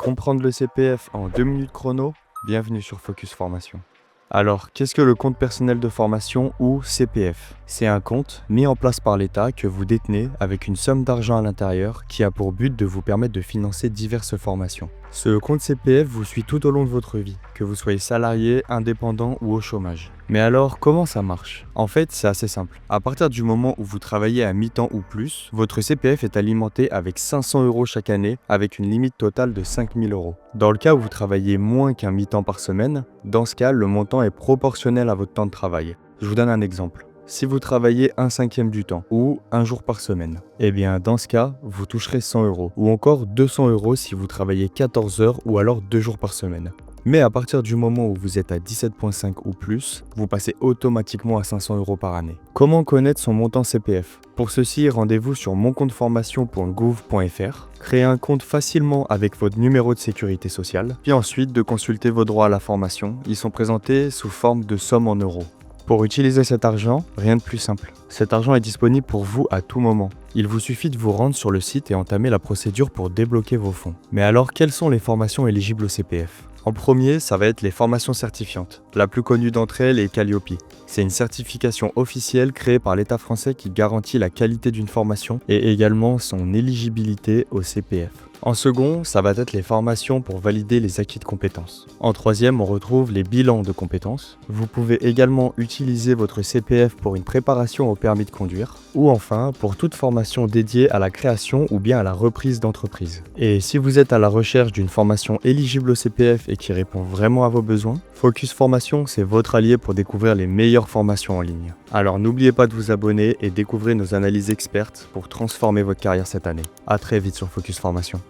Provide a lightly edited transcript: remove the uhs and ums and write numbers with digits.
Comprendre le CPF en 2 minutes chrono, bienvenue sur Focus Formation. Alors, qu'est-ce que le compte personnel de formation ou CPF? C'est un compte mis en place par l'État que vous détenez avec une somme d'argent à l'intérieur qui a pour but de vous permettre de financer diverses formations. Ce compte CPF vous suit tout au long de votre vie, que vous soyez salarié, indépendant ou au chômage. Mais alors, comment ça marche? En fait, c'est assez simple. À partir du moment où vous travaillez à mi-temps ou plus, votre CPF est alimenté avec 500 € chaque année, avec une limite totale de 5 000 €. Dans le cas où vous travaillez moins qu'un mi-temps par semaine, dans ce cas, le montant est proportionnel à votre temps de travail. Je vous donne un exemple. Si vous travaillez 1/5 du temps, ou un jour par semaine, eh bien dans ce cas, vous toucherez 100 €, ou encore 200 € si vous travaillez 14 heures ou alors 2 jours par semaine. Mais à partir du moment où vous êtes à 17,5 ou plus, vous passez automatiquement à 500 € par année. Comment connaître son montant CPF? Pour ceci, rendez-vous sur moncompteformation.gouv.fr, créez un compte facilement avec votre numéro de sécurité sociale, puis ensuite de consulter vos droits à la formation. Ils sont présentés sous forme de somme en euros. Pour utiliser cet argent, rien de plus simple. Cet argent est disponible pour vous à tout moment. Il vous suffit de vous rendre sur le site et entamer la procédure pour débloquer vos fonds. Mais alors, quelles sont les formations éligibles au CPF? En premier, ça va être les formations certifiantes. La plus connue d'entre elles est Calliope. C'est une certification officielle créée par l'État français qui garantit la qualité d'une formation et également son éligibilité au CPF. En second, ça va être les formations pour valider les acquis de compétences. En troisième, on retrouve les bilans de compétences. Vous pouvez également utiliser votre CPF pour une préparation au permis de conduire, ou enfin pour toute formation dédiée à la création ou bien à la reprise d'entreprise. Et si vous êtes à la recherche d'une formation éligible au CPF et qui répond vraiment à vos besoins, Focus Formation, c'est votre allié pour découvrir les meilleures formations en ligne. Alors n'oubliez pas de vous abonner et découvrez nos analyses expertes pour transformer votre carrière cette année. À très vite sur Focus Formation.